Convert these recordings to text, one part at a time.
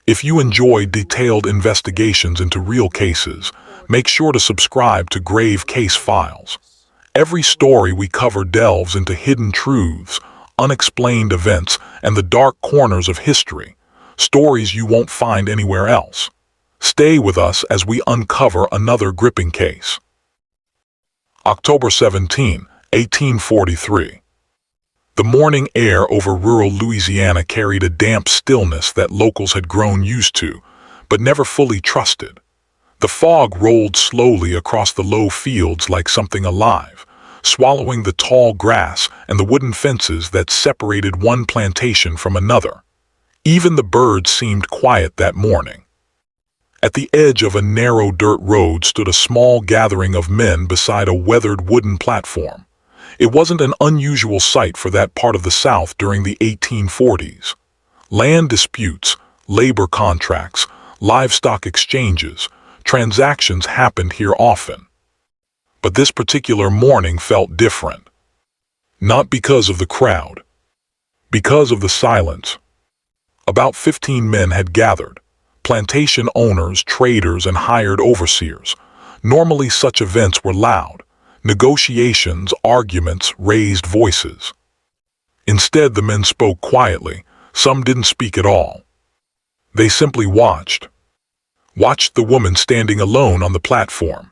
If you enjoy detailed investigations into real cases, make sure to subscribe to Grave Case Files. Every story we cover delves into hidden truths, unexplained events, and the dark corners of history, stories you won't find anywhere else. Stay with us as we uncover another gripping case. October 17, 1843. The morning air over rural Louisiana carried a damp stillness that locals had grown used to, but never fully trusted. The fog rolled slowly across the low fields like something alive, swallowing the tall grass and the wooden fences that separated one plantation from another. Even the birds seemed quiet that morning. At the edge of a narrow dirt road stood a small gathering of men beside a weathered wooden platform. It wasn't an unusual sight for that part of the South during the 1840s. Land disputes, labor contracts, livestock exchanges, transactions happened here often. But this particular morning felt different. Not because of the crowd. Because of the silence. About 15 men had gathered. Plantation owners, traders, and hired overseers. Normally such events were loud. Negotiations, arguments, raised voices. Instead, the men spoke quietly. Some didn't speak at all. They simply watched. Watched the woman standing alone on the platform.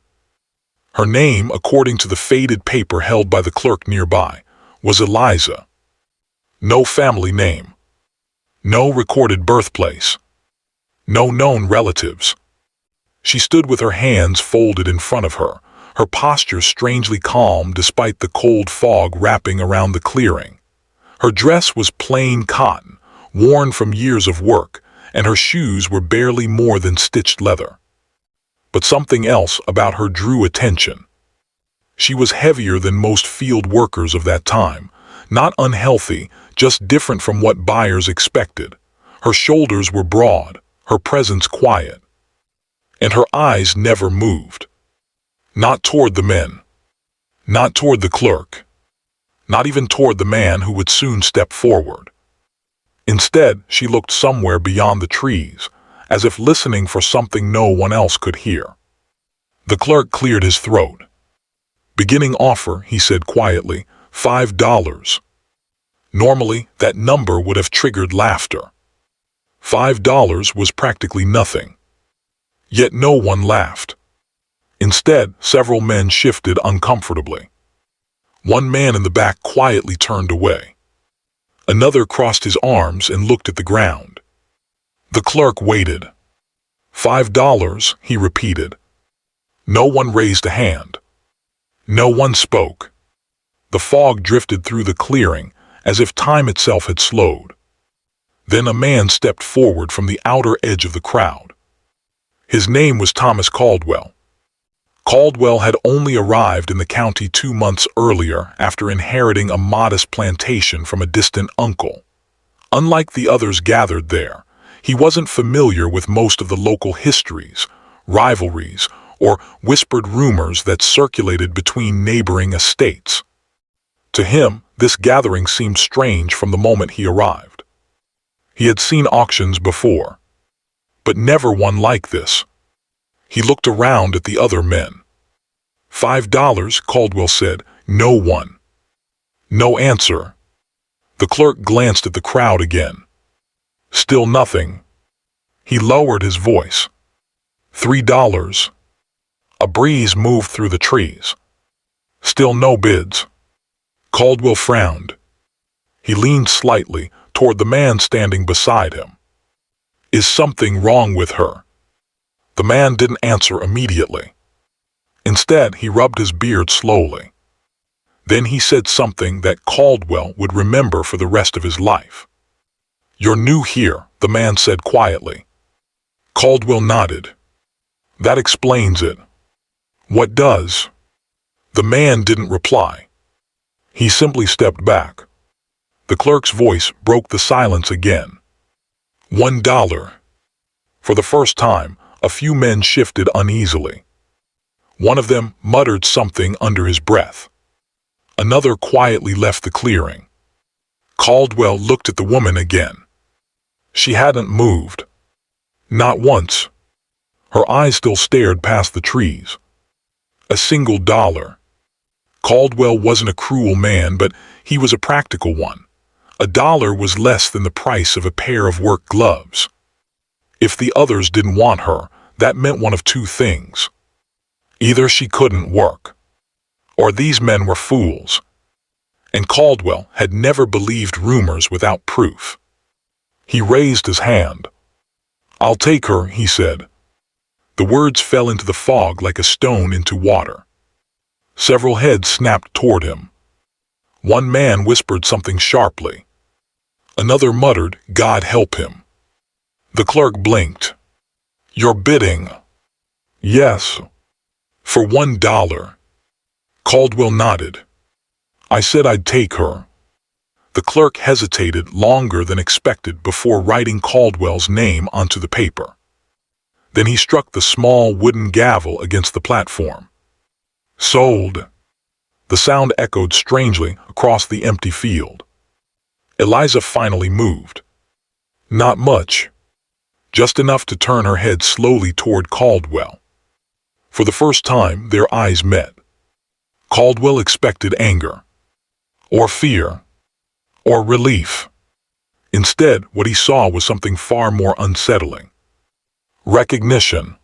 Her name, according to the faded paper held by the clerk nearby, was Eliza. No family name. No recorded birthplace. No known relatives. She stood with her hands folded in front of her, her posture strangely calm despite the cold fog wrapping around the clearing. Her dress was plain cotton, worn from years of work, and her shoes were barely more than stitched leather. But something else about her drew attention. She was heavier than most field workers of that time, not unhealthy, just different from what buyers expected. Her shoulders were broad, her presence quiet. And her eyes never moved. Not toward the men. Not toward the clerk. Not even toward the man who would soon step forward. Instead, she looked somewhere beyond the trees, as if listening for something no one else could hear. The clerk cleared his throat. "Beginning offer," he said quietly, $5. Normally, that number would have triggered laughter. $5 was practically nothing. Yet no one laughed. Instead, several men shifted uncomfortably. One man in the back quietly turned away. Another crossed his arms and looked at the ground. The clerk waited. $5, he repeated. No one raised a hand. No one spoke. The fog drifted through the clearing as if time itself had slowed. Then a man stepped forward from the outer edge of the crowd. His name was Thomas Caldwell. Caldwell had only arrived in the county 2 months earlier after inheriting a modest plantation from a distant uncle. Unlike the others gathered there, he wasn't familiar with most of the local histories, rivalries, or whispered rumors that circulated between neighboring estates. To him, this gathering seemed strange from the moment he arrived. He had seen auctions before, but never one like this. He looked around at the other men. $5, Caldwell said. No one. No answer. The clerk glanced at the crowd again. Still nothing. He lowered his voice. $3. A breeze moved through the trees. Still no bids. Caldwell frowned. He leaned slightly toward the man standing beside him. Is something wrong with her? The man didn't answer immediately. Instead, he rubbed his beard slowly. Then he said something that Caldwell would remember for the rest of his life. "You're new here," the man said quietly. Caldwell nodded. "That explains it." "What does?" The man didn't reply. He simply stepped back. The clerk's voice broke the silence again. $1. For the first time, a few men shifted uneasily. One of them muttered something under his breath. Another quietly left the clearing. Caldwell looked at the woman again. She hadn't moved. Not once. Her eyes still stared past the trees. A single dollar. Caldwell wasn't a cruel man, but he was a practical one. $1 was less than the price of a pair of work gloves. If the others didn't want her, that meant one of two things. Either she couldn't work, or these men were fools. And Caldwell had never believed rumors without proof. He raised his hand. "I'll take her," he said. The words fell into the fog like a stone into water. Several heads snapped toward him. One man whispered something sharply. Another muttered, "God help him." The clerk blinked. "You're bidding?" "Yes." "For $1. Caldwell nodded. "I said I'd take her." The clerk hesitated longer than expected before writing Caldwell's name onto the paper. Then he struck the small wooden gavel against the platform. "Sold." The sound echoed strangely across the empty field. Eliza finally moved. Not much. Just enough to turn her head slowly toward Caldwell. For the first time, their eyes met. Caldwell expected anger, or fear, or relief. Instead, what he saw was something far more unsettling. Recognition.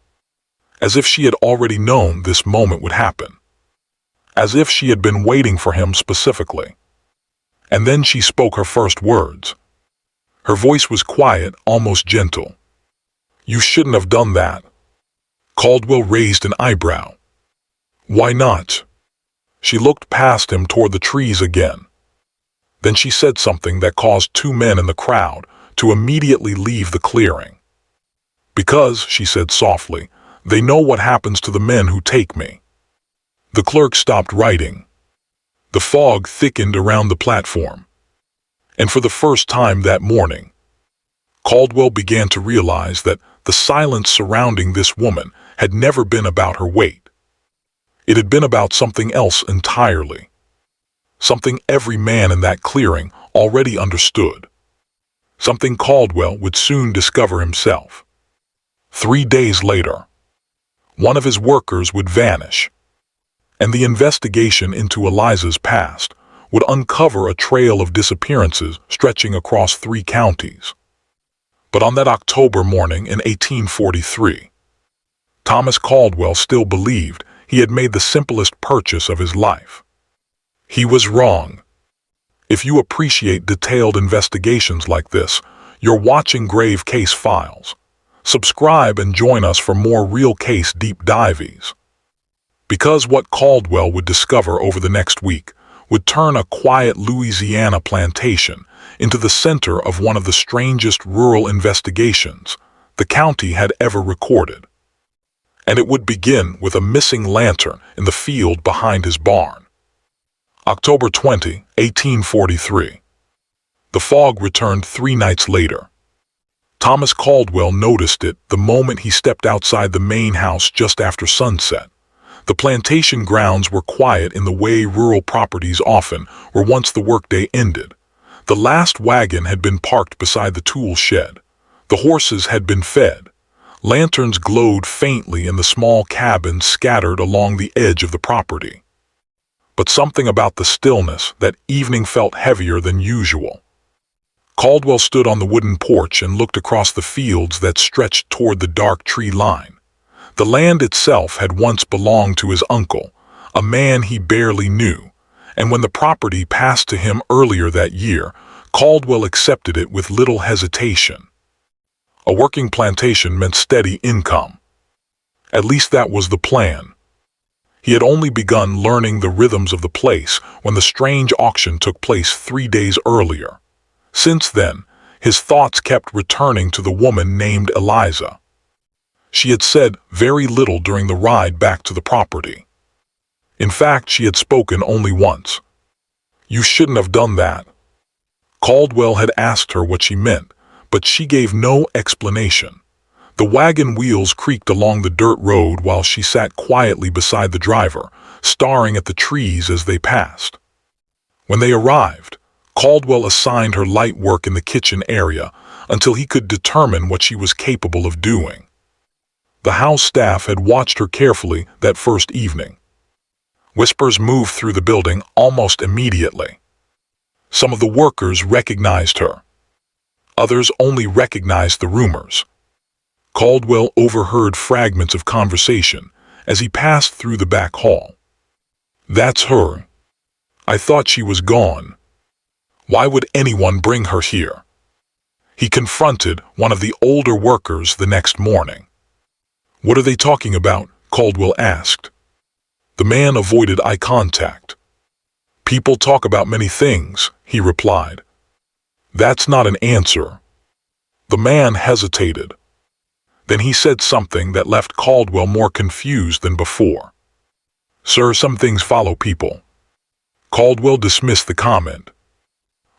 As if she had already known this moment would happen. As if she had been waiting for him specifically. And then she spoke her first words. Her voice was quiet, almost gentle. "You shouldn't have done that." Caldwell raised an eyebrow. "Why not?" She looked past him toward the trees again. Then she said something that caused two men in the crowd to immediately leave the clearing. "Because," she said softly, "they know what happens to the men who take me." The clerk stopped writing. The fog thickened around the platform. And for the first time that morning, Caldwell began to realize that the silence surrounding this woman had never been about her weight. It had been about something else entirely. Something every man in that clearing already understood. Something Caldwell would soon discover himself. 3 days later, one of his workers would vanish, and the investigation into Eliza's past would uncover a trail of disappearances stretching across 3 counties. But on that October morning in 1843, Thomas Caldwell still believed he had made the simplest purchase of his life. He was wrong. If you appreciate detailed investigations like this, you're watching Grave Case Files. Subscribe and join us for more real case deep dives. Because what Caldwell would discover over the next week would turn a quiet Louisiana plantation into the center of one of the strangest rural investigations the county had ever recorded. And it would begin with a missing lantern in the field behind his barn. October 20, 1843. The fog returned 3 nights later. Thomas Caldwell noticed it the moment he stepped outside the main house just after sunset. The plantation grounds were quiet in the way rural properties often were once the workday ended. The last wagon had been parked beside the tool shed. The horses had been fed. Lanterns glowed faintly in the small cabins scattered along the edge of the property. But something about the stillness that evening felt heavier than usual. Caldwell stood on the wooden porch and looked across the fields that stretched toward the dark tree line. The land itself had once belonged to his uncle, a man he barely knew, and when the property passed to him earlier that year, Caldwell accepted it with little hesitation. A working plantation meant steady income. At least that was the plan. He had only begun learning the rhythms of the place when the strange auction took place 3 days earlier. Since then, his thoughts kept returning to the woman named Eliza. She had said very little during the ride back to the property. In fact, she had spoken only once. "You shouldn't have done that." Caldwell had asked her what she meant, but she gave no explanation. The wagon wheels creaked along the dirt road while she sat quietly beside the driver, staring at the trees as they passed. When they arrived, Caldwell assigned her light work in the kitchen area, until he could determine what she was capable of doing. The house staff had watched her carefully that first evening. Whispers moved through the building almost immediately. Some of the workers recognized her. Others only recognized the rumors. Caldwell overheard fragments of conversation as he passed through the back hall. "That's her. I thought she was gone. Why would anyone bring her here?" He confronted one of the older workers the next morning. "What are they talking about?" Caldwell asked. The man avoided eye contact. "People talk about many things," he replied. "That's not an answer." The man hesitated. Then he said something that left Caldwell more confused than before. "Sir, some things follow people." Caldwell dismissed the comment.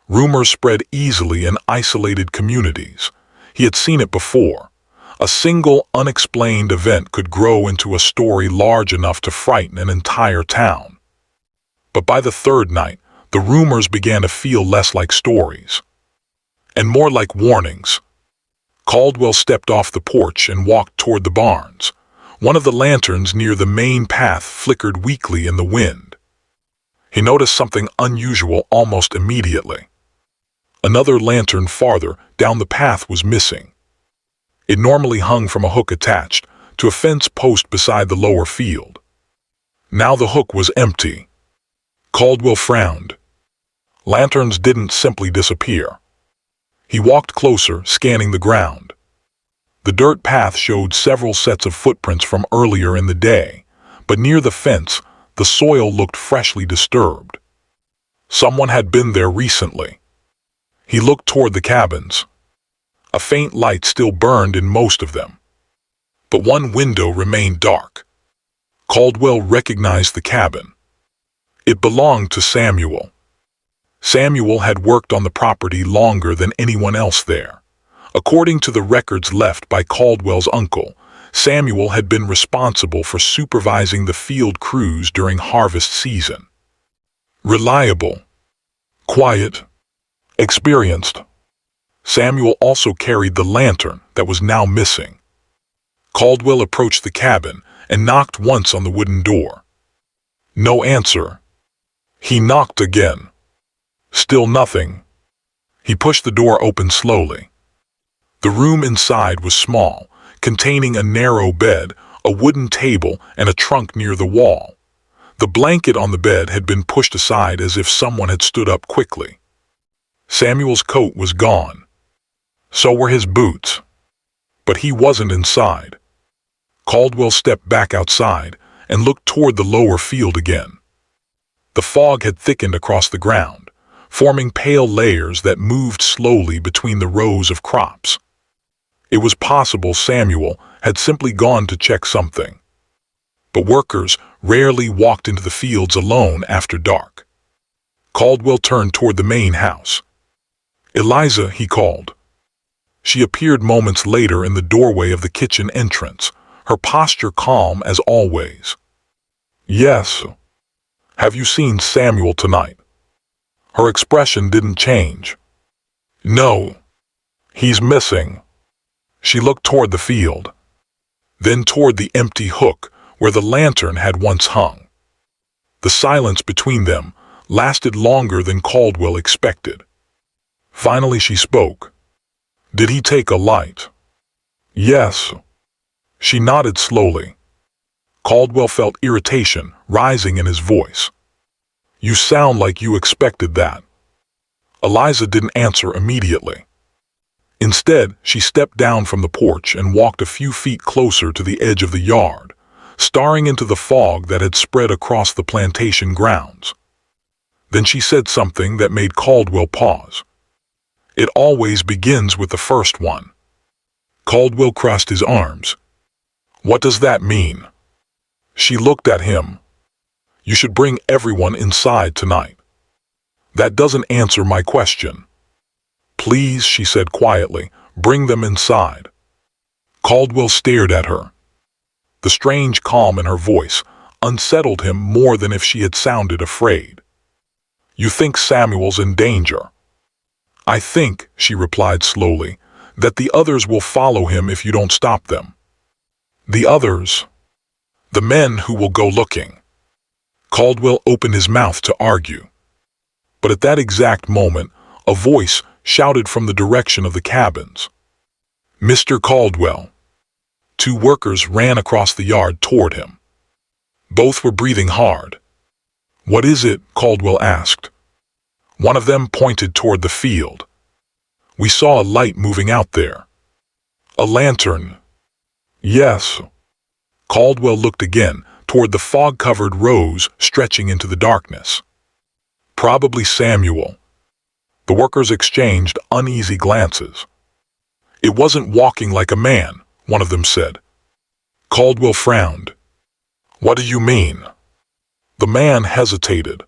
Rumors spread easily in isolated communities. He had seen it before. A single unexplained event could grow into a story large enough to frighten an entire town. But by the third night, the rumors began to feel less like stories and more like warnings. Caldwell stepped off the porch and walked toward the barns. One of the lanterns near the main path flickered weakly in the wind. He noticed something unusual almost immediately. Another lantern farther down the path was missing. It normally hung from a hook attached to a fence post beside the lower field. Now the hook was empty. Caldwell frowned. Lanterns didn't simply disappear. He walked closer, scanning the ground. The dirt path showed several sets of footprints from earlier in the day, but near the fence, the soil looked freshly disturbed. Someone had been there recently. He looked toward the cabins. A faint light still burned in most of them, but one window remained dark. Caldwell recognized the cabin. It belonged to Samuel. Samuel had worked on the property longer than anyone else there. According to the records left by Caldwell's uncle, Samuel had been responsible for supervising the field crews during harvest season. Reliable, quiet, experienced. Samuel also carried the lantern that was now missing. Caldwell approached the cabin and knocked once on the wooden door. No answer. He knocked again. Still nothing. He pushed the door open slowly. The room inside was small, containing a narrow bed, a wooden table, and a trunk near the wall. The blanket on the bed had been pushed aside as if someone had stood up quickly. Samuel's coat was gone. So were his boots. But he wasn't inside. Caldwell stepped back outside and looked toward the lower field again. The fog had thickened across the ground, forming pale layers that moved slowly between the rows of crops. It was possible Samuel had simply gone to check something. But workers rarely walked into the fields alone after dark. Caldwell turned toward the main house. "Eliza," he called. She appeared moments later in the doorway of the kitchen entrance, her posture calm as always. "Yes. Have you seen Samuel tonight?" Her expression didn't change. "No. He's missing." She looked toward the field, then toward the empty hook where the lantern had once hung. The silence between them lasted longer than Caldwell expected. Finally she spoke. "Did he take a light?" "Yes." She nodded slowly. Caldwell felt irritation rising in his voice. "You sound like you expected that." Eliza didn't answer immediately. Instead, she stepped down from the porch and walked a few feet closer to the edge of the yard, staring into the fog that had spread across the plantation grounds. Then she said something that made Caldwell pause. "It always begins with the first one." Caldwell crossed his arms. "What does that mean?" She looked at him. "You should bring everyone inside tonight." "That doesn't answer my question." "Please," she said quietly, "bring them inside." Caldwell stared at her. The strange calm in her voice unsettled him more than if she had sounded afraid. "You think Samuel's in danger?" "I think," she replied slowly, That the others will follow him if you don't stop them. The others? The men who will go looking. Caldwell opened his mouth to argue. But at that exact moment, a voice shouted from the direction of the cabins. "Mr. Caldwell." Two workers ran across the yard toward him. Both were breathing hard. "What is it?" Caldwell asked. One of them pointed toward the field. "We saw a light moving out there." "A lantern?" "Yes." Caldwell looked again toward the fog-covered rows stretching into the darkness. "Probably Samuel." The workers exchanged uneasy glances. "It wasn't walking like a man," one of them said. Caldwell frowned. "What do you mean?" The man hesitated.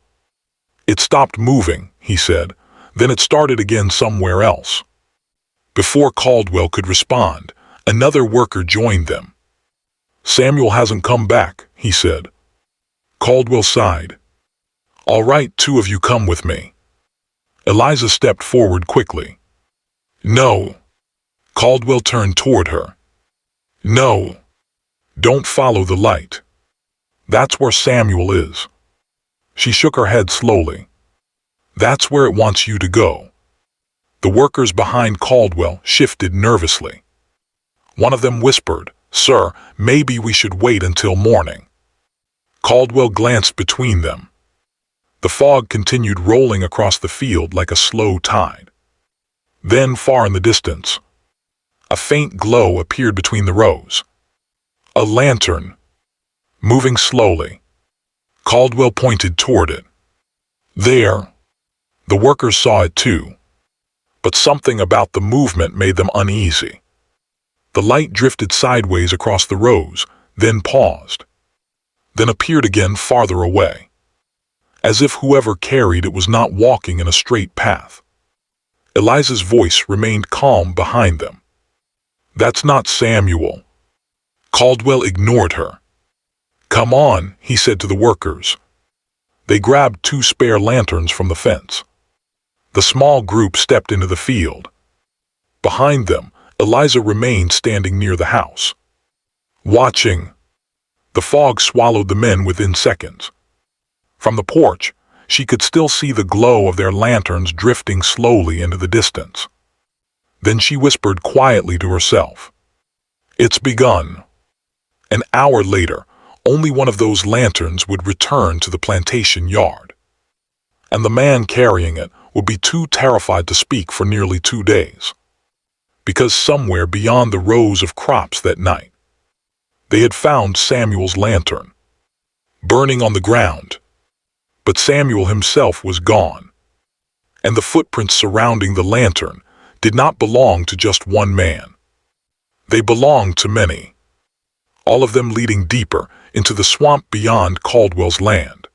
"It stopped moving," he said, "then it started again somewhere else." Before Caldwell could respond, another worker joined them. "Samuel hasn't come back," he said. Caldwell sighed. "All right, two of you come with me." Eliza stepped forward quickly. "No." Caldwell turned toward her. "No. Don't follow the light. That's where Samuel is." She shook her head slowly. "That's where it wants you to go." The workers behind Caldwell shifted nervously. One of them whispered, "Sir, maybe we should wait until morning." Caldwell glanced between them. The fog continued rolling across the field like a slow tide. Then, far in the distance, a faint glow appeared between the rows. A lantern, moving slowly. Caldwell pointed toward it. "There." The workers saw it too, but something about the movement made them uneasy. The light drifted sideways across the rows, then paused, then appeared again farther away, as if whoever carried it was not walking in a straight path. Eliza's voice remained calm behind them. "That's not Samuel." Caldwell ignored her. "Come on," he said to the workers. They grabbed 2 spare lanterns from the fence. The small group stepped into the field. Behind them, Eliza remained standing near the house, watching. The fog swallowed the men within seconds. From the porch, she could still see the glow of their lanterns drifting slowly into the distance. Then she whispered quietly to herself, "It's begun." An hour later, only one of those lanterns would return to the plantation yard, and the man carrying it would be too terrified to speak for nearly 2 days. Because somewhere beyond the rows of crops that night, they had found Samuel's lantern, burning on the ground. But Samuel himself was gone, and the footprints surrounding the lantern did not belong to just one man. They belonged to many, all of them leading deeper into the swamp beyond Caldwell's land,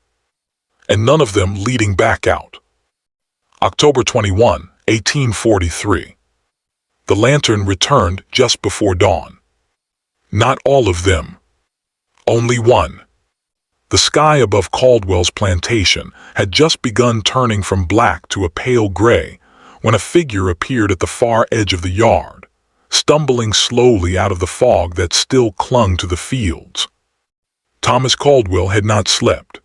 and none of them leading back out. October 21, 1843. The lantern returned just before dawn. Not all of them. Only one. The sky above Caldwell's plantation had just begun turning from black to a pale gray when a figure appeared at the far edge of the yard, stumbling slowly out of the fog that still clung to the fields. Thomas Caldwell had not slept.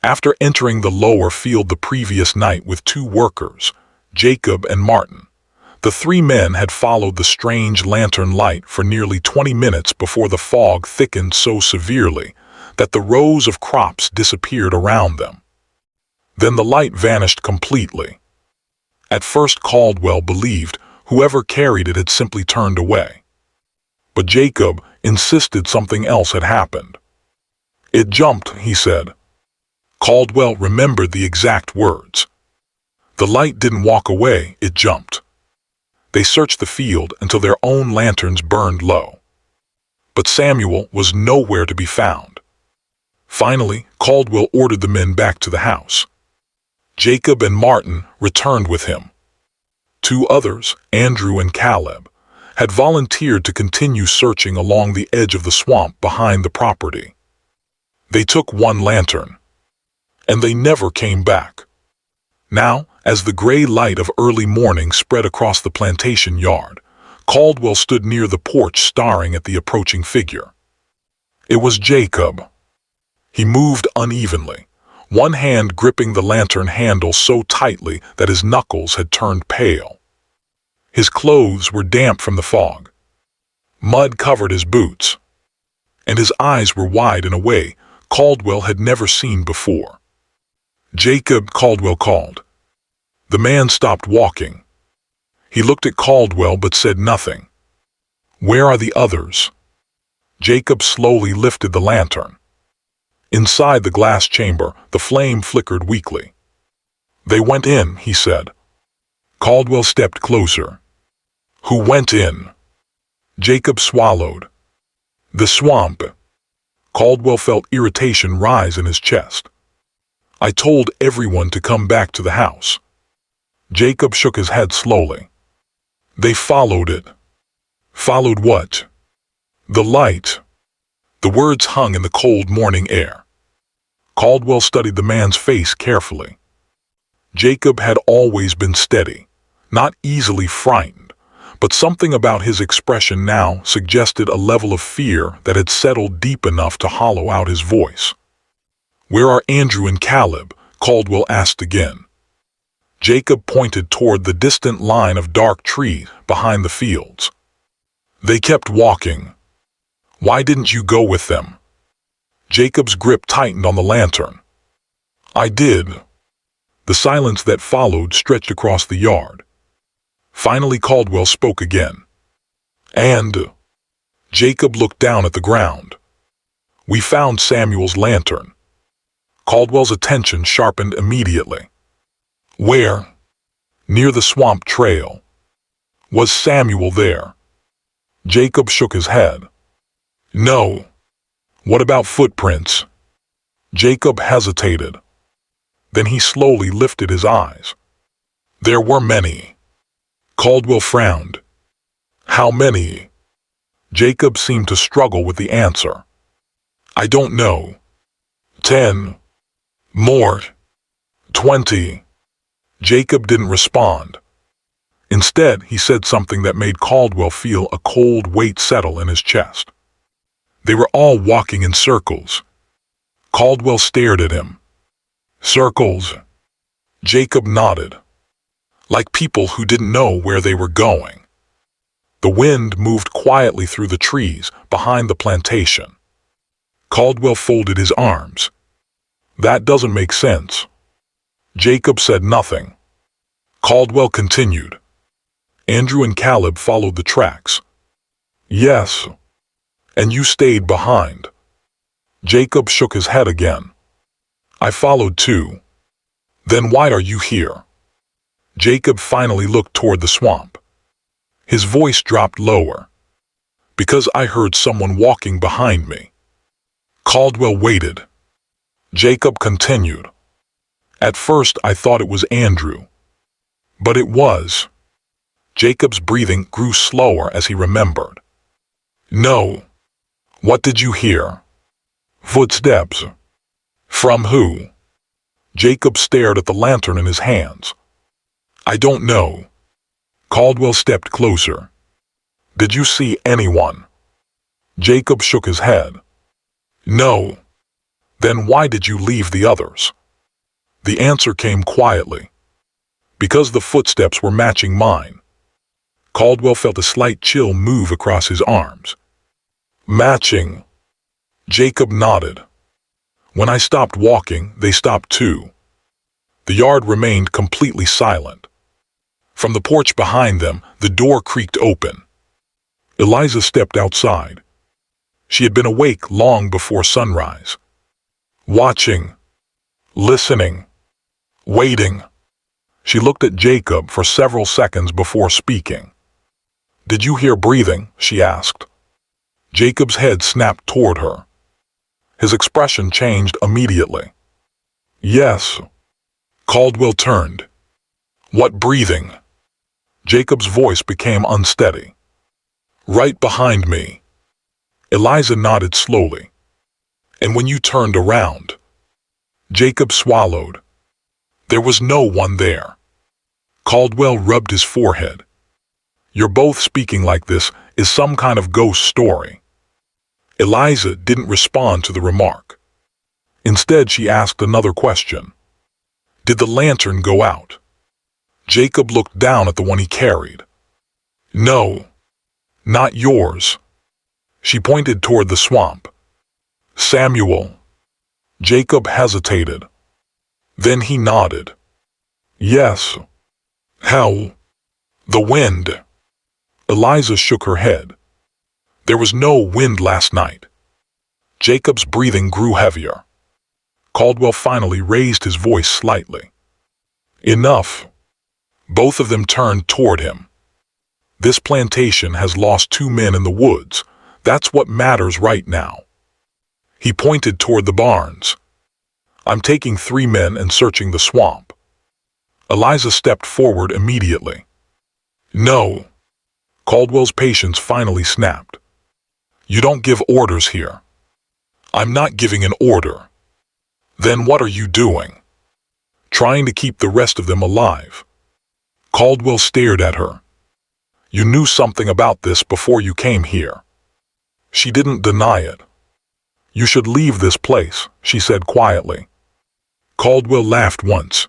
After entering the lower field the previous night with 2 workers, Jacob and Martin, the 3 men had followed the strange lantern light for nearly 20 minutes before the fog thickened so severely that the rows of crops disappeared around them. Then the light vanished completely. At first Caldwell believed whoever carried it had simply turned away. But Jacob insisted something else had happened. "It jumped," he said. Caldwell remembered the exact words. The light didn't walk away, it jumped. They searched the field until their own lanterns burned low. But Samuel was nowhere to be found. Finally, Caldwell ordered the men back to the house. Jacob and Martin returned with him. 2 others, Andrew and Caleb, had volunteered to continue searching along the edge of the swamp behind the property. They took 1 lantern, and they never came back. Now, as the gray light of early morning spread across the plantation yard, Caldwell stood near the porch staring at the approaching figure. It was Jacob. He moved unevenly, one hand gripping the lantern handle so tightly that his knuckles had turned pale. His clothes were damp from the fog. Mud covered his boots, and his eyes were wide in a way Caldwell had never seen before. "Jacob," Caldwell called. The man stopped walking. He looked at Caldwell but said nothing. "Where are the others?" Jacob slowly lifted the lantern. Inside the glass chamber, the flame flickered weakly. "They went in," he said. Caldwell stepped closer. "Who went in?" Jacob swallowed. "The swamp." Caldwell felt irritation rise in his chest. "I told everyone to come back to the house." Jacob shook his head slowly. "They followed it." "Followed what?" "The light." The words hung in the cold morning air. Caldwell studied the man's face carefully. Jacob had always been steady, not easily frightened, but something about his expression now suggested a level of fear that had settled deep enough to hollow out his voice. "Where are Andrew and Caleb?" Caldwell asked again. Jacob pointed toward the distant line of dark trees behind the fields. "They kept walking." "Why didn't you go with them?" Jacob's grip tightened on the lantern. "I did." The silence that followed stretched across the yard. Finally Caldwell spoke again. "And?" Jacob looked down at the ground. "We found Samuel's lantern." Caldwell's attention sharpened immediately. "Where?" "Near the swamp trail." "Was Samuel there?" Jacob shook his head. "No." "What about footprints?" Jacob hesitated. Then he slowly lifted his eyes. "There were many." Caldwell frowned. "How many?" Jacob seemed to struggle with the answer. "I don't know." 10. "More." 20. Jacob didn't respond. Instead, he said something that made Caldwell feel a cold weight settle in his chest. "They were all walking in circles." Caldwell stared at him. "Circles?" Jacob nodded. "Like people who didn't know where they were going." The wind moved quietly through the trees behind the plantation. Caldwell folded his arms. "That doesn't make sense." Jacob said nothing. Caldwell continued. "Andrew and Caleb followed the tracks." "Yes." "And you stayed behind." Jacob shook his head again. "I followed too." "Then why are you here?" Jacob finally looked toward the swamp. His voice dropped lower. "Because I heard someone walking behind me." Caldwell waited. Jacob continued. "At first I thought it was Andrew. But it was." Jacob's breathing grew slower as he remembered. "No." "What did you hear?" "Footsteps." "From who?" Jacob stared at the lantern in his hands. "I don't know." Caldwell stepped closer. "Did you see anyone?" Jacob shook his head. "No." "Then why did you leave the others?" The answer came quietly. "Because the footsteps were matching mine." Caldwell felt a slight chill move across his arms. "Matching?" Jacob nodded. "When I stopped walking, they stopped too." The yard remained completely silent. From the porch behind them, the door creaked open. Eliza stepped outside. She had been awake long before sunrise. Watching, listening, waiting. She looked at Jacob for several seconds before speaking. "Did you hear breathing?" she asked. Jacob's head snapped toward her. His expression changed immediately. "Yes." Caldwell turned. "What breathing?" Jacob's voice became unsteady. "Right behind me." Eliza nodded slowly. "And when you turned around?" Jacob swallowed. "There was no one there." Caldwell rubbed his forehead. You're both speaking like this is some kind of ghost story." Eliza didn't respond to the remark. Instead, she asked another question. "Did the lantern go out?" Jacob looked down at the one he carried. "No, not yours." She pointed toward the swamp. "Samuel." Jacob hesitated. Then he nodded. "Yes." "How?" "The wind." Eliza shook her head. "There was no wind last night." Jacob's breathing grew heavier. Caldwell finally raised his voice slightly. "Enough." Both of them turned toward him. "This plantation has lost 2 men in the woods. That's what matters right now." He pointed toward the barns. "I'm taking 3 men and searching the swamp." Eliza stepped forward immediately. "No." Caldwell's patience finally snapped. "You don't give orders here." "I'm not giving an order." "Then what are you doing?" "Trying to keep the rest of them alive." Caldwell stared at her. "You knew something about this before you came here." She didn't deny it. "You should leave this place," she said quietly. Caldwell laughed once.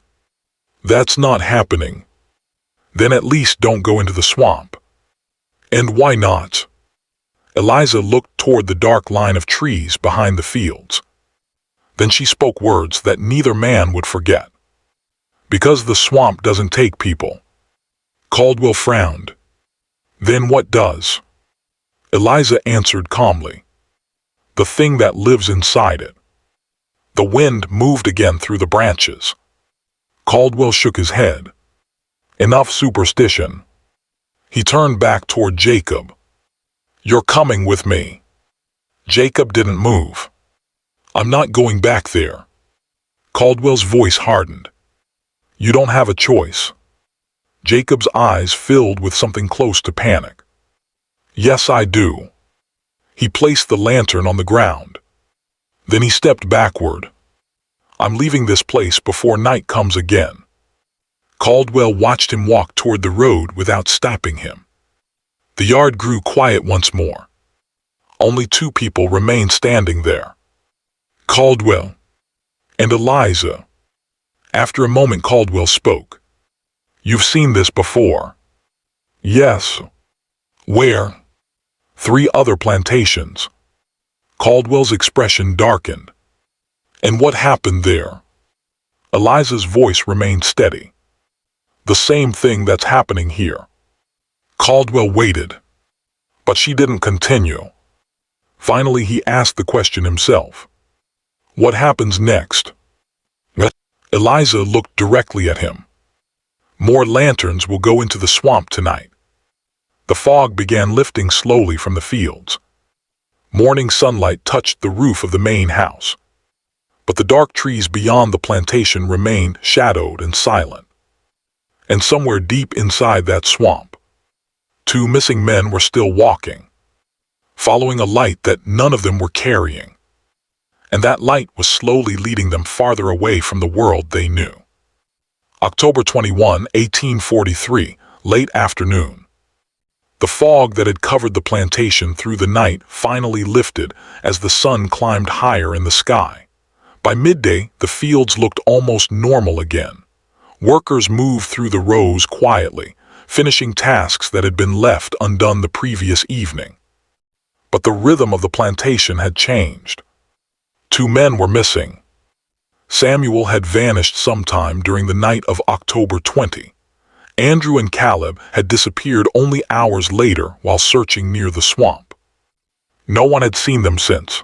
"That's not happening." "Then at least don't go into the swamp." "And why not?" Eliza looked toward the dark line of trees behind the fields. Then she spoke words that neither man would forget. "Because the swamp doesn't take people." Caldwell frowned. "Then what does?" Eliza answered calmly. "The thing that lives inside it." The wind moved again through the branches. Caldwell shook his head. "Enough superstition." He turned back toward Jacob. "You're coming with me." Jacob didn't move. "I'm not going back there." Caldwell's voice hardened. "You don't have a choice." Jacob's eyes filled with something close to panic. "Yes, I do." He placed the lantern on the ground. Then he stepped backward. "I'm leaving this place before night comes again." Caldwell watched him walk toward the road without stopping him. The yard grew quiet once more. Only 2 people remained standing there. Caldwell and Eliza. After a moment, Caldwell spoke. "You've seen this before." "Yes." "Where?" 3 other plantations." Caldwell's expression darkened. "And what happened there?" Eliza's voice remained steady. "The same thing that's happening here." Caldwell waited, but she didn't continue. Finally, he asked the question himself. "What happens next?" Eliza looked directly at him. "More lanterns will go into the swamp tonight." The fog began lifting slowly from the fields. Morning sunlight touched the roof of the main house. But the dark trees beyond the plantation remained shadowed and silent. And somewhere deep inside that swamp, 2 missing men were still walking, following a light that none of them were carrying. And that light was slowly leading them farther away from the world they knew. October 21, 1843, late afternoon. The fog that had covered the plantation through the night finally lifted as the sun climbed higher in the sky. By midday, the fields looked almost normal again. Workers moved through the rows quietly, finishing tasks that had been left undone the previous evening. But the rhythm of the plantation had changed. 2 men were missing. Samuel had vanished sometime during the night of October 20. Andrew and Caleb had disappeared only hours later while searching near the swamp. No one had seen them since.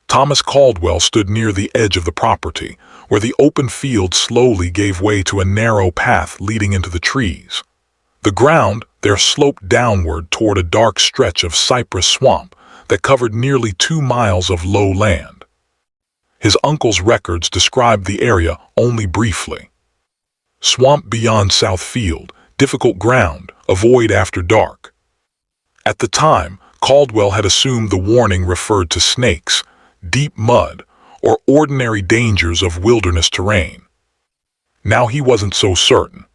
Thomas Caldwell stood near the edge of the property, where the open field slowly gave way to a narrow path leading into the trees. The ground there sloped downward toward a dark stretch of cypress swamp that covered nearly 2 miles of low land. His uncle's records described the area only briefly. Swamp beyond South Field, difficult ground, avoid after dark. At the time, Caldwell had assumed the warning referred to snakes, deep mud, or ordinary dangers of wilderness terrain. Now he wasn't so certain.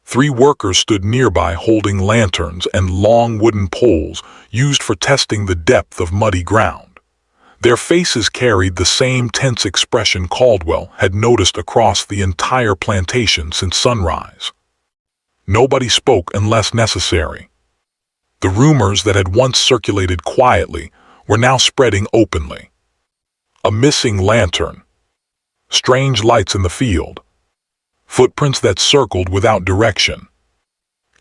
3 workers stood nearby holding lanterns and long wooden poles used for testing the depth of muddy ground. Their faces carried the same tense expression Caldwell had noticed across the entire plantation since sunrise. Nobody spoke unless necessary. The rumors that had once circulated quietly were now spreading openly. A missing lantern, strange lights in the field, footprints that circled without direction,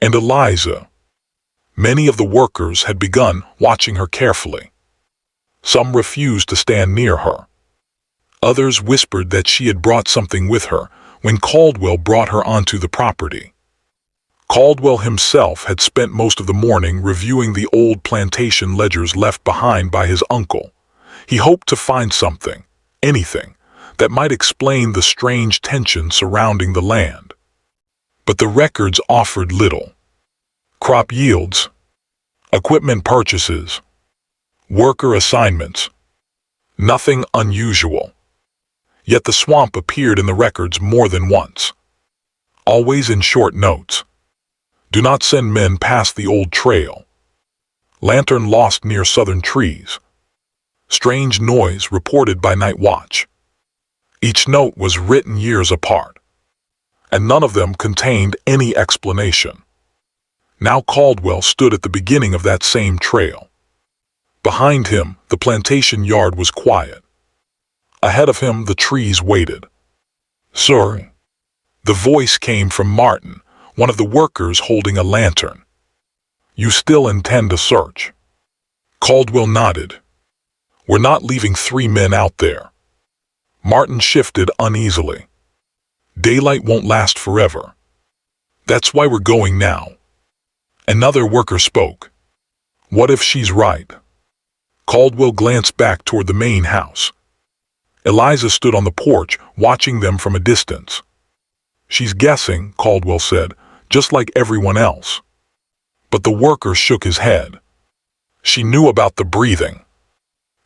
and Eliza. Many of the workers had begun watching her carefully. Some refused to stand near her. Others whispered that she had brought something with her when Caldwell brought her onto the property. Caldwell himself had spent most of the morning reviewing the old plantation ledgers left behind by his uncle. He hoped to find something, anything, that might explain the strange tension surrounding the land. But the records offered little. Crop yields, equipment purchases, worker assignments, nothing unusual. Yet the swamp appeared in the records more than once. Always in short notes. Do not send men past the old trail. Lantern lost near southern trees. Strange noise reported by night watch. Each note was written years apart, and none of them contained any explanation. Now Caldwell stood at the beginning of that same trail. Behind him, the plantation yard was quiet. Ahead of him, the trees waited. "Sir?" The voice came from Martin, one of the workers holding a lantern. "You still intend to search?" Caldwell nodded. "We're not leaving 3 men out there." Martin shifted uneasily. "Daylight won't last forever. That's why we're going now." Another worker spoke. "What if she's right?" Caldwell glanced back toward the main house. Eliza stood on the porch, watching them from a distance. "She's guessing," Caldwell said, "just like everyone else." But the worker shook his head. "She knew about the breathing."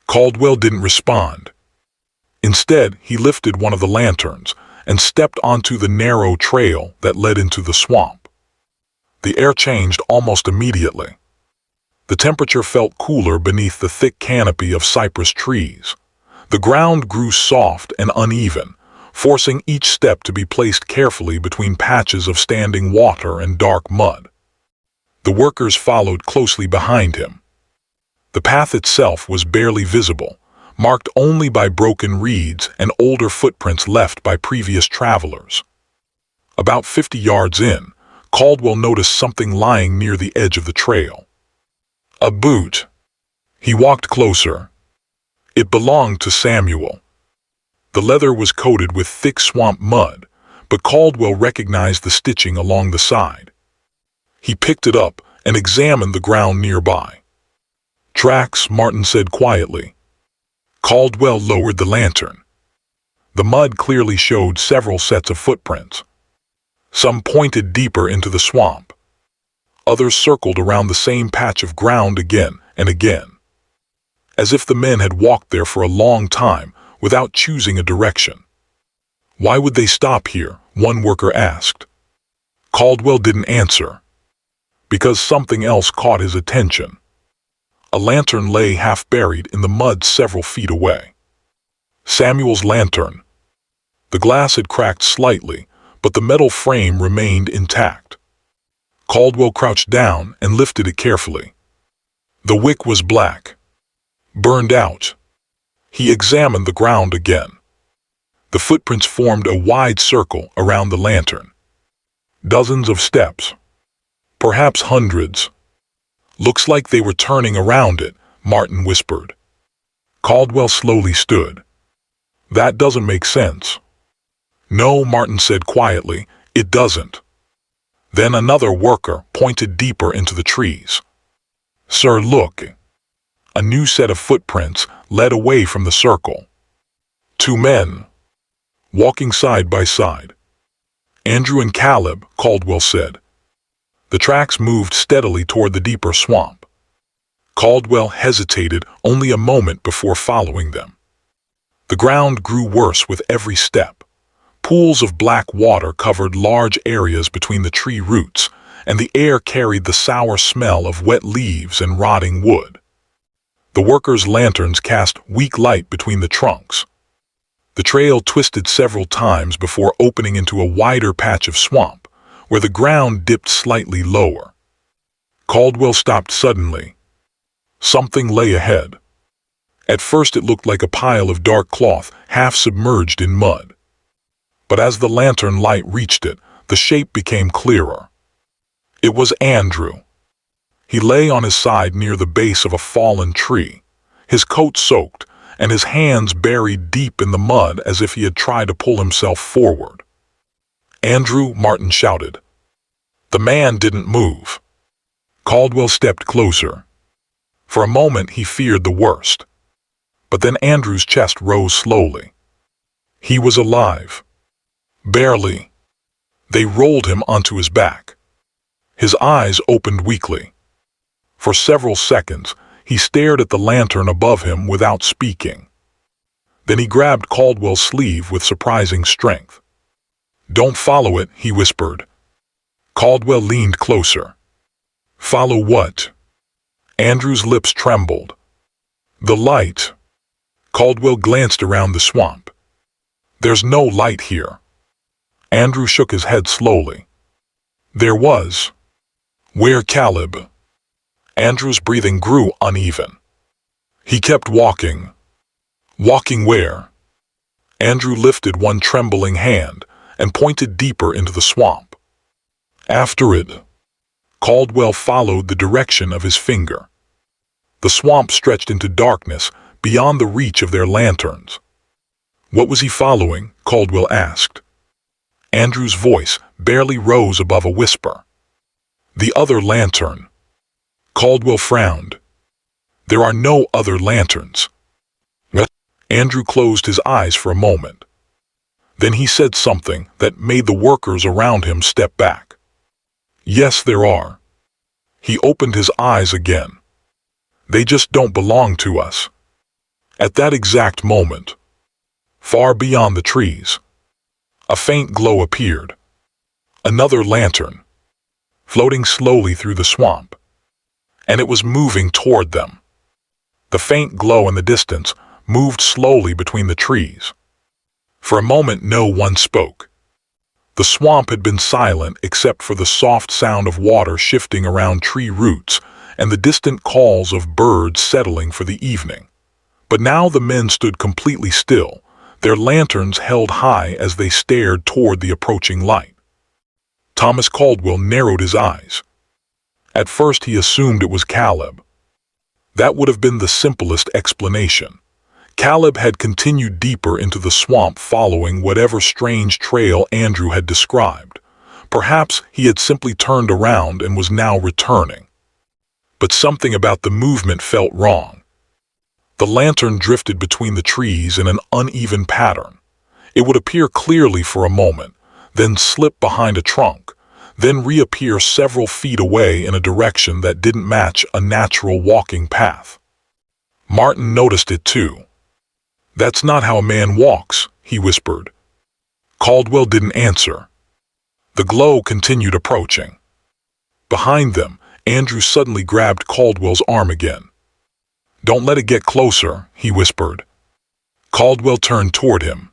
Caldwell didn't respond. Instead, he lifted one of the lanterns and stepped onto the narrow trail that led into the swamp. The air changed almost immediately. The temperature felt cooler beneath the thick canopy of cypress trees. The ground grew soft and uneven, forcing each step to be placed carefully between patches of standing water and dark mud. The workers followed closely behind him. The path itself was barely visible, marked only by broken reeds and older footprints left by previous travelers. About 50 yards in, Caldwell noticed something lying near the edge of the trail. A boot. He walked closer. It belonged to Samuel. The leather was coated with thick swamp mud, but Caldwell recognized the stitching along the side. He picked it up and examined the ground nearby. "Tracks," Martin said quietly. Caldwell lowered the lantern. The mud clearly showed several sets of footprints. Some pointed deeper into the swamp. Others circled around the same patch of ground again and again, as if the men had walked there for a long time without choosing a direction. "Why would they stop here?" one worker asked. Caldwell didn't answer. Because something else caught his attention. A lantern lay half buried in the mud several feet away. Samuel's lantern. The glass had cracked slightly, but the metal frame remained intact. Caldwell crouched down and lifted it carefully. The wick was black, burned out. He examined the ground again. The footprints formed a wide circle around the lantern. Dozens of steps. Perhaps hundreds. "Looks like they were turning around it," Martin whispered. Caldwell slowly stood. "That doesn't make sense." "No," Martin said quietly, "it doesn't." Then another worker pointed deeper into the trees. "Sir, look." A new set of footprints led away from the circle. 2 men, walking side by side. "Andrew and Caleb," Caldwell said. The tracks moved steadily toward the deeper swamp. Caldwell hesitated only a moment before following them. The ground grew worse with every step. Pools of black water covered large areas between the tree roots, and the air carried the sour smell of wet leaves and rotting wood. The workers' lanterns cast weak light between the trunks. The trail twisted several times before opening into a wider patch of swamp, where the ground dipped slightly lower. Caldwell stopped suddenly. Something lay ahead. At first it looked like a pile of dark cloth, half submerged in mud. But as the lantern light reached it, the shape became clearer. It was Andrew. He lay on his side near the base of a fallen tree, his coat soaked, and his hands buried deep in the mud as if he had tried to pull himself forward. "Andrew," Martin shouted. The man didn't move. Caldwell stepped closer. For a moment he feared the worst. But then Andrew's chest rose slowly. He was alive. Barely. They rolled him onto his back. His eyes opened weakly. For several seconds, he stared at the lantern above him without speaking. Then he grabbed Caldwell's sleeve with surprising strength. "Don't follow it," he whispered. Caldwell leaned closer. "Follow what?" Andrew's lips trembled. "The light." Caldwell glanced around the swamp. "There's no light here." Andrew shook his head slowly. "There was." "Where, Caleb?" Andrew's breathing grew uneven. He kept walking. "Walking where?" Andrew lifted one trembling hand and pointed deeper into the swamp. "After it." Caldwell followed the direction of his finger. The swamp stretched into darkness beyond the reach of their lanterns. "What was he following?" Caldwell asked. Andrew's voice barely rose above a whisper. "The other lantern." Caldwell frowned. "There are no other lanterns." Andrew closed his eyes for a moment. Then he said something that made the workers around him step back. "Yes, there are." He opened his eyes again. "They just don't belong to us." At that exact moment, far beyond the trees, a faint glow appeared. Another lantern, floating slowly through the swamp. And it was moving toward them. The faint glow in the distance moved slowly between the trees. For a moment no one spoke. The swamp had been silent except for the soft sound of water shifting around tree roots and the distant calls of birds settling for the evening. But now the men stood completely still, their lanterns held high as they stared toward the approaching light. Thomas Caldwell narrowed his eyes. At first he assumed it was Caleb. That would have been the simplest explanation. Caleb had continued deeper into the swamp following whatever strange trail Andrew had described. Perhaps he had simply turned around and was now returning. But something about the movement felt wrong. The lantern drifted between the trees in an uneven pattern. It would appear clearly for a moment, then slip behind a trunk, then reappear several feet away in a direction that didn't match a natural walking path. Martin noticed it too. "That's not how a man walks," he whispered. Caldwell didn't answer. The glow continued approaching. Behind them, Andrew suddenly grabbed Caldwell's arm again. "Don't let it get closer," he whispered. Caldwell turned toward him.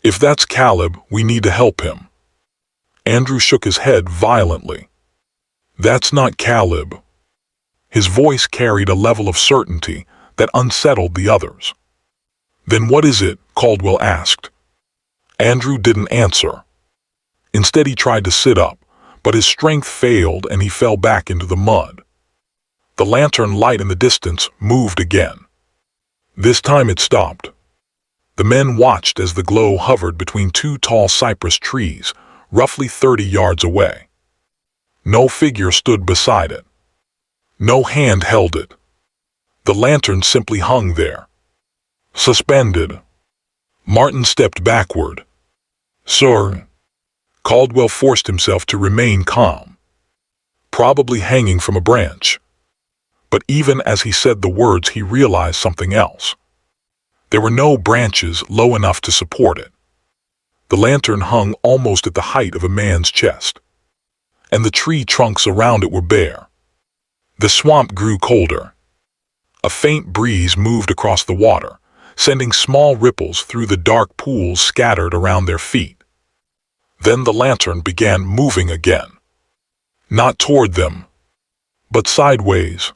"If that's Caleb, we need to help him." Andrew shook his head violently. "That's not Caleb." His voice carried a level of certainty that unsettled the others. "Then what is it?" Caldwell asked. Andrew didn't answer. Instead he tried to sit up, but his strength failed and he fell back into the mud. The lantern light in the distance moved again. This time it stopped. The men watched as the glow hovered between two tall cypress trees, roughly 30 yards away. No figure stood beside it. No hand held it. The lantern simply hung there, suspended. Martin stepped backward. "Sir." Caldwell forced himself to remain calm. "Probably hanging from a branch." But even as he said the words, he realized something else. There were no branches low enough to support it. The lantern hung almost at the height of a man's chest, and the tree trunks around it were bare. The swamp grew colder. A faint breeze moved across the water, sending small ripples through the dark pools scattered around their feet. Then the lantern began moving again. Not toward them, but sideways,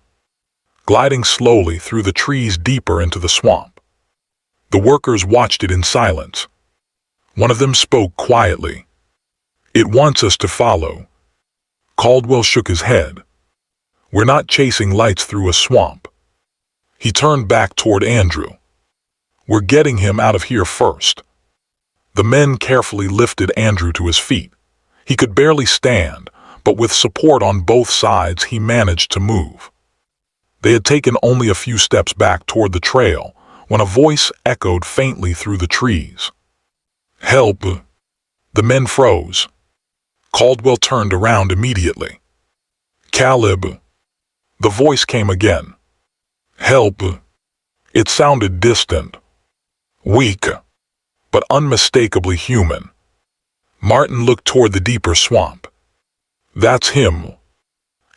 gliding slowly through the trees deeper into the swamp. The workers watched it in silence. One of them spoke quietly. "It wants us to follow." Caldwell shook his head. "We're not chasing lights through a swamp." He turned back toward Andrew. "We're getting him out of here first." The men carefully lifted Andrew to his feet. He could barely stand, but with support on both sides he managed to move. They had taken only a few steps back toward the trail when a voice echoed faintly through the trees. "Help!" The men froze. Caldwell turned around immediately. "Caleb!" The voice came again. "Help!" It sounded distant, weak, but unmistakably human. Martin looked toward the deeper swamp. "That's him."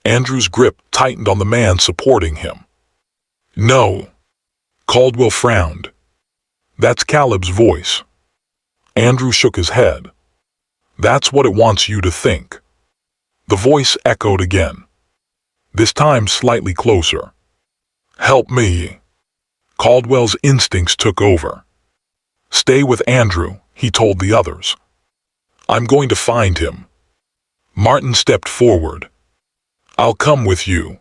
Andrew's grip tightened on the man supporting him. "No." Caldwell frowned. "That's Caleb's voice." Andrew shook his head. "That's what it wants you to think." The voice echoed again, this time slightly closer. "Help me." Caldwell's instincts took over. "Stay with Andrew," he told the others. "I'm going to find him." Martin stepped forward. "I'll come with you."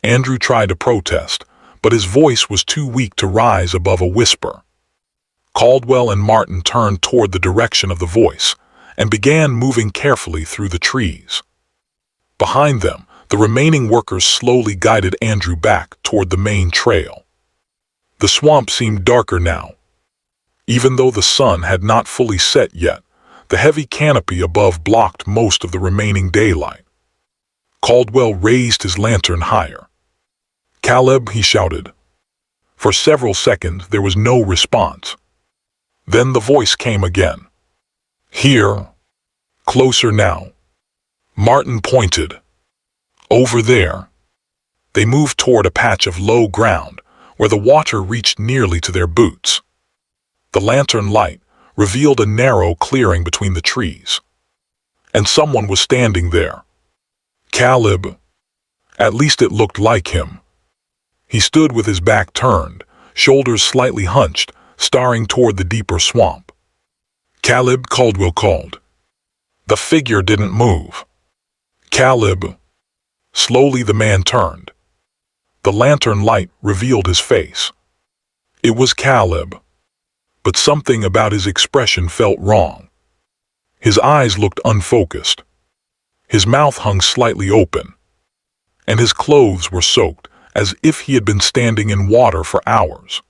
Andrew tried to protest, but his voice was too weak to rise above a whisper. Caldwell and Martin turned toward the direction of the voice and began moving carefully through the trees. Behind them, the remaining workers slowly guided Andrew back toward the main trail. The swamp seemed darker now. Even though the sun had not fully set yet, the heavy canopy above blocked most of the remaining daylight. Caldwell raised his lantern higher. "Caleb," he shouted. For several seconds there was no response. Then the voice came again. "Here. Closer now." Martin pointed. "Over there." They moved toward a patch of low ground where the water reached nearly to their boots. The lantern light revealed a narrow clearing between the trees, and someone was standing there. Caleb. At least it looked like him. He stood with his back turned, shoulders slightly hunched, staring toward the deeper swamp. "Caleb," Caldwell called. The figure didn't move. "Caleb." Slowly the man turned. The lantern light revealed his face. It was Caleb. But something about his expression felt wrong. His eyes looked unfocused. His mouth hung slightly open. And his clothes were soaked, as if he had been standing in water for hours.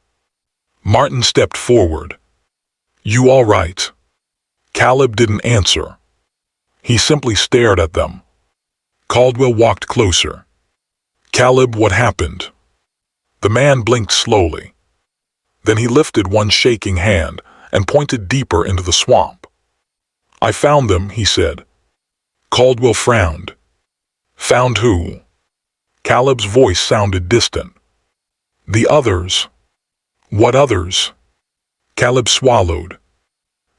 Martin stepped forward. "You all right?" Caleb didn't answer. He simply stared at them. Caldwell walked closer. "Caleb, what happened?" The man blinked slowly. Then he lifted one shaking hand and pointed deeper into the swamp. "I found them," he said. Caldwell frowned. "Found who?" Caleb's voice sounded distant. "The others." "What others?" Caleb swallowed.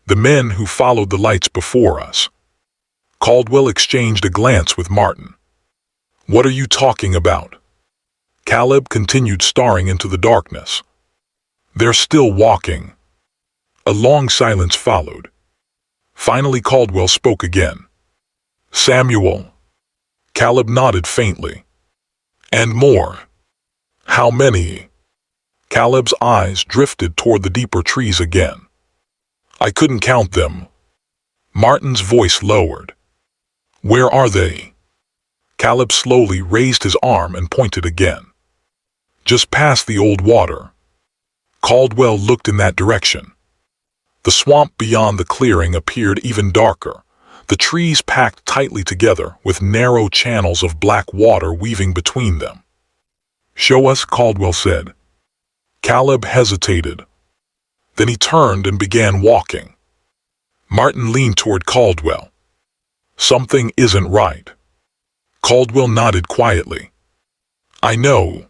"The men who followed the lights before us." Caldwell exchanged a glance with Martin. "What are you talking about?" Caleb continued staring into the darkness. "They're still walking." A long silence followed. Finally Caldwell spoke again. "Samuel." Caleb nodded faintly. "And more." "How many?" Caleb's eyes drifted toward the deeper trees again. "I couldn't count them." Martin's voice lowered. "Where are they?" Caleb slowly raised his arm and pointed again. "Just past the old water." Caldwell looked in that direction. The swamp beyond the clearing appeared even darker, the trees packed tightly together with narrow channels of black water weaving between them. "Show us," Caldwell said. Caleb hesitated. Then he turned and began walking. Martin leaned toward Caldwell. Something isn't right. Caldwell nodded quietly. I know.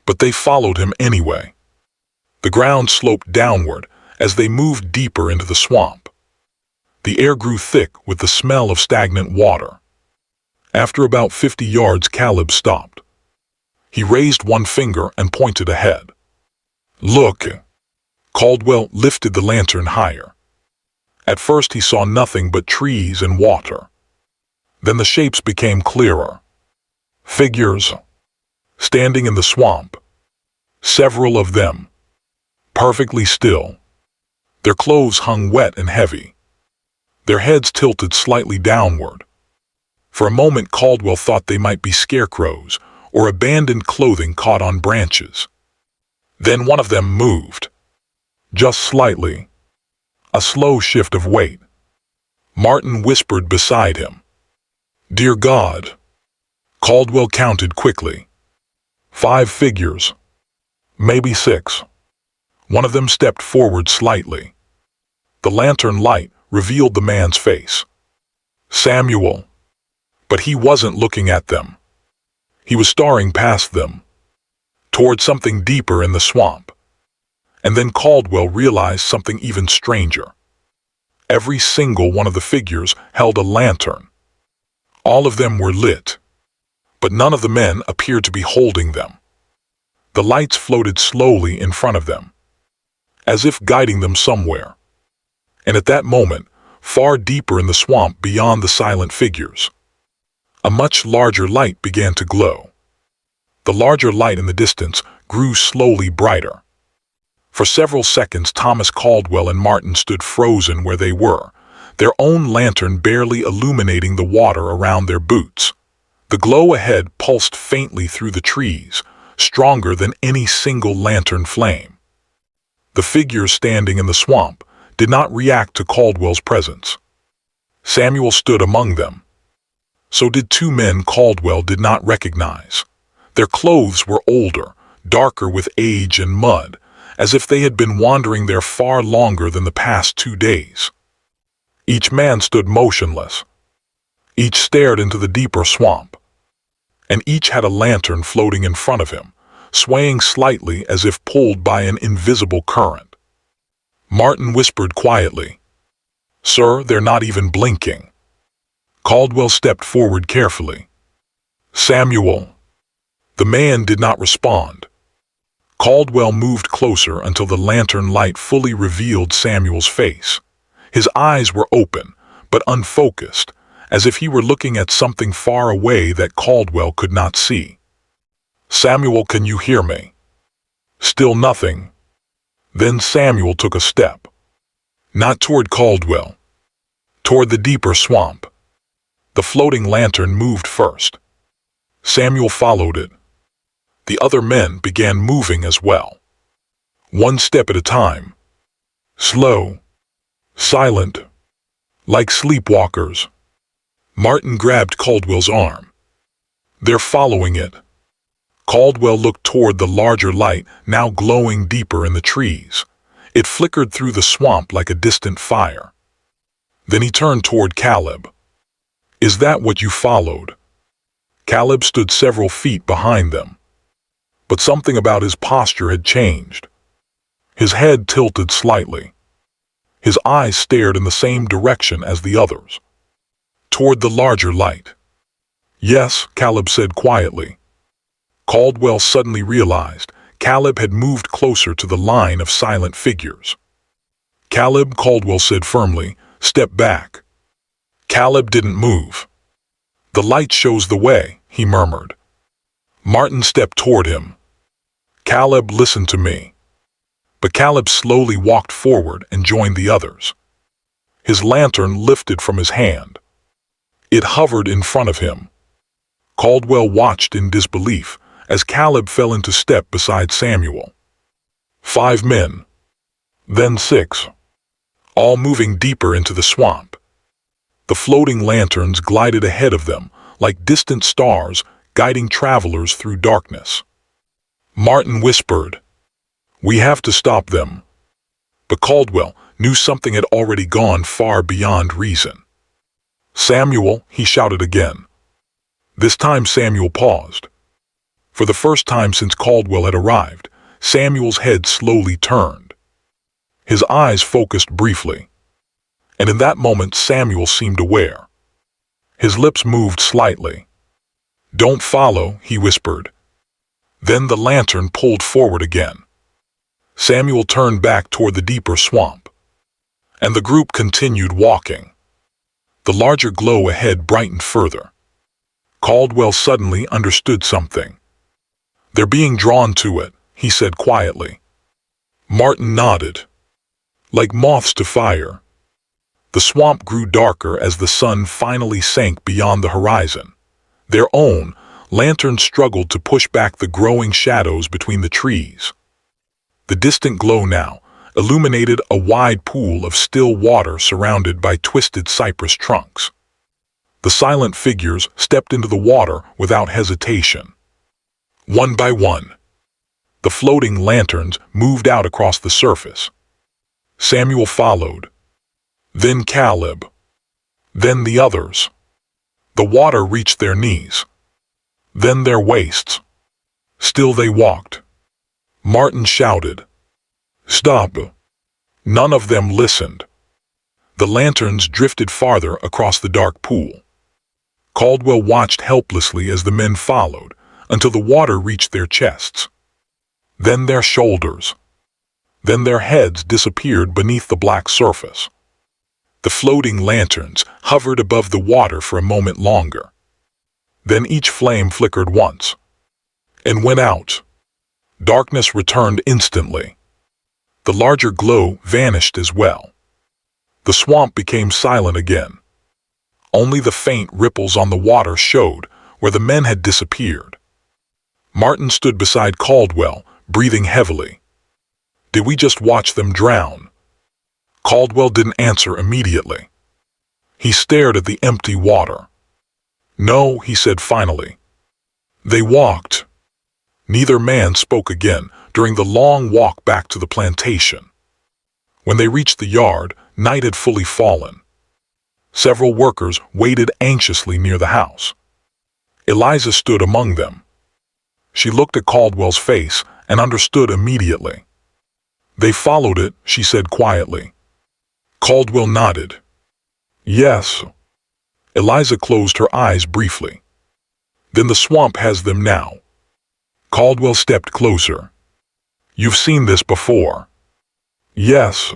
But they followed him anyway. The ground sloped downward as they moved deeper into the swamp. The air grew thick with the smell of stagnant water. After about 50 yards, Caleb stopped. He raised one finger and pointed ahead. Look! Caldwell lifted the lantern higher. At first he saw nothing but trees and water. Then the shapes became clearer. Figures, standing in the swamp. Several of them, perfectly still. Their clothes hung wet and heavy. Their heads tilted slightly downward. For a moment Caldwell thought they might be scarecrows or abandoned clothing caught on branches. Then one of them moved. Just slightly. A slow shift of weight. Martin whispered beside him. Dear God. Caldwell counted quickly. 5 figures. Maybe 6. One of them stepped forward slightly. The lantern light revealed the man's face. Samuel. But he wasn't looking at them. He was staring past them, toward something deeper in the swamp. And then Caldwell realized something even stranger. Every single one of the figures held a lantern. All of them were lit, but none of the men appeared to be holding them. The lights floated slowly in front of them, as if guiding them somewhere. And at that moment, far deeper in the swamp beyond the silent figures, a much larger light began to glow. The larger light in the distance grew slowly brighter. For several seconds, Thomas Caldwell and Martin stood frozen where they were, their own lantern barely illuminating the water around their boots. The glow ahead pulsed faintly through the trees, stronger than any single lantern flame. The figures standing in the swamp did not react to Caldwell's presence. Samuel stood among them. So did 2 men Caldwell did not recognize. Their clothes were older, darker with age and mud, as if they had been wandering there far longer than the past 2 days. Each man stood motionless. Each stared into the deeper swamp. And each had a lantern floating in front of him, swaying slightly as if pulled by an invisible current. Martin whispered quietly, Sir, they're not even blinking. Caldwell stepped forward carefully. Samuel. The man did not respond. Caldwell moved closer until the lantern light fully revealed Samuel's face. His eyes were open, but unfocused, as if he were looking at something far away that Caldwell could not see. Samuel, can you hear me? Still nothing. Then Samuel took a step. Not toward Caldwell. Toward the deeper swamp. The floating lantern moved first. Samuel followed it. The other men began moving as well. One step at a time. Slow. Silent. Like sleepwalkers. Martin grabbed Caldwell's arm. They're following it. Caldwell looked toward the larger light, now glowing deeper in the trees. It flickered through the swamp like a distant fire. Then he turned toward Caleb. Is that what you followed? Caleb stood several feet behind them. But something about his posture had changed. His head tilted slightly. His eyes stared in the same direction as the others, toward the larger light. Yes, Caleb said quietly. Caldwell suddenly realized Caleb had moved closer to the line of silent figures. Caleb, Caldwell said firmly, step back. Caleb didn't move. The light shows the way, he murmured. Martin stepped toward him. Caleb, listen to me. But Caleb slowly walked forward and joined the others. His lantern lifted from his hand. It hovered in front of him. Caldwell watched in disbelief as Caleb fell into step beside Samuel. 5 men. Then 6. All moving deeper into the swamp. The floating lanterns glided ahead of them like distant stars guiding travelers through darkness. Martin whispered, "We have to stop them." But Caldwell knew something had already gone far beyond reason. "Samuel," he shouted again. This time Samuel paused. For the first time since Caldwell had arrived, Samuel's head slowly turned. His eyes focused briefly, and in that moment Samuel seemed aware. His lips moved slightly. "Don't follow," he whispered. Then the lantern pulled forward again. Samuel turned back toward the deeper swamp, and the group continued walking. The larger glow ahead brightened further. Caldwell suddenly understood something. "They're being drawn to it," he said quietly. Martin nodded. Like moths to fire. The swamp grew darker as the sun finally sank beyond the horizon. Their own lanterns struggled to push back the growing shadows between the trees. The distant glow now illuminated a wide pool of still water surrounded by twisted cypress trunks. The silent figures stepped into the water without hesitation. One by one, the floating lanterns moved out across the surface. Samuel followed, then Caleb, then the others. The water reached their knees, then their waists. Still they walked. Martin shouted, "Stop!" None of them listened. The lanterns drifted farther across the dark pool. Caldwell watched helplessly as the men followed until the water reached their chests, then their shoulders. Then their heads disappeared beneath the black surface. The floating lanterns hovered above the water for a moment longer. Then each flame flickered once and went out. Darkness returned instantly. The larger glow vanished as well. The swamp became silent again. Only the faint ripples on the water showed where the men had disappeared. Martin stood beside Caldwell, breathing heavily. "Did we just watch them drown?" Caldwell didn't answer immediately. He stared at the empty water. "No," he said finally. "They walked." Neither man spoke again during the long walk back to the plantation. When they reached the yard, night had fully fallen. Several workers waited anxiously near the house. Eliza stood among them. She looked at Caldwell's face and understood immediately. "They followed it," she said quietly. Caldwell nodded. "Yes." Eliza closed her eyes briefly. "Then the swamp has them now." Caldwell stepped closer. "You've seen this before." "Yes."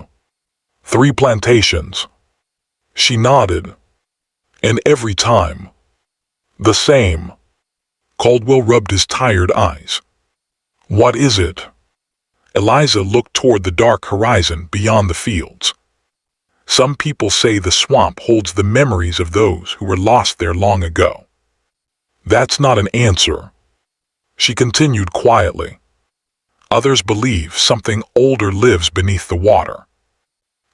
3 plantations." She nodded. "And every time." "The same." Caldwell rubbed his tired eyes. "What is it?" Eliza looked toward the dark horizon beyond the fields. "Some people say the swamp holds the memories of those who were lost there long ago." "That's not an answer." She continued quietly. "Others believe something older lives beneath the water."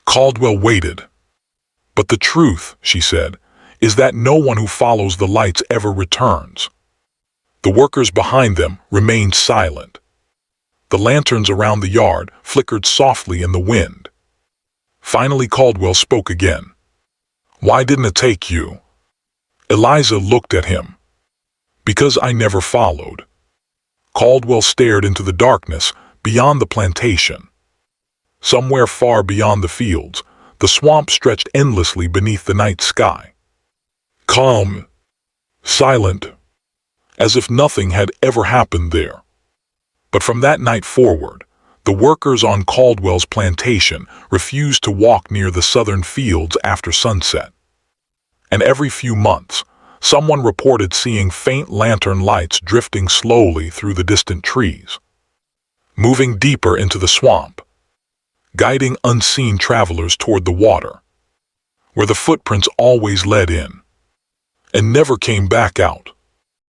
Caldwell waited. "But the truth," she said, "is that no one who follows the lights ever returns." The workers behind them remained silent. The lanterns around the yard flickered softly in the wind. Finally Caldwell spoke again. "Why didn't it take you?" Eliza looked at him. "Because I never followed." Caldwell stared into the darkness beyond the plantation. Somewhere far beyond the fields, the swamp stretched endlessly beneath the night sky. Calm, silent, as if nothing had ever happened there. But from that night forward, the workers on Caldwell's plantation refused to walk near the southern fields after sunset. And every few months, someone reported seeing faint lantern lights drifting slowly through the distant trees, moving deeper into the swamp, guiding unseen travelers toward the water, where the footprints always led in and never came back out.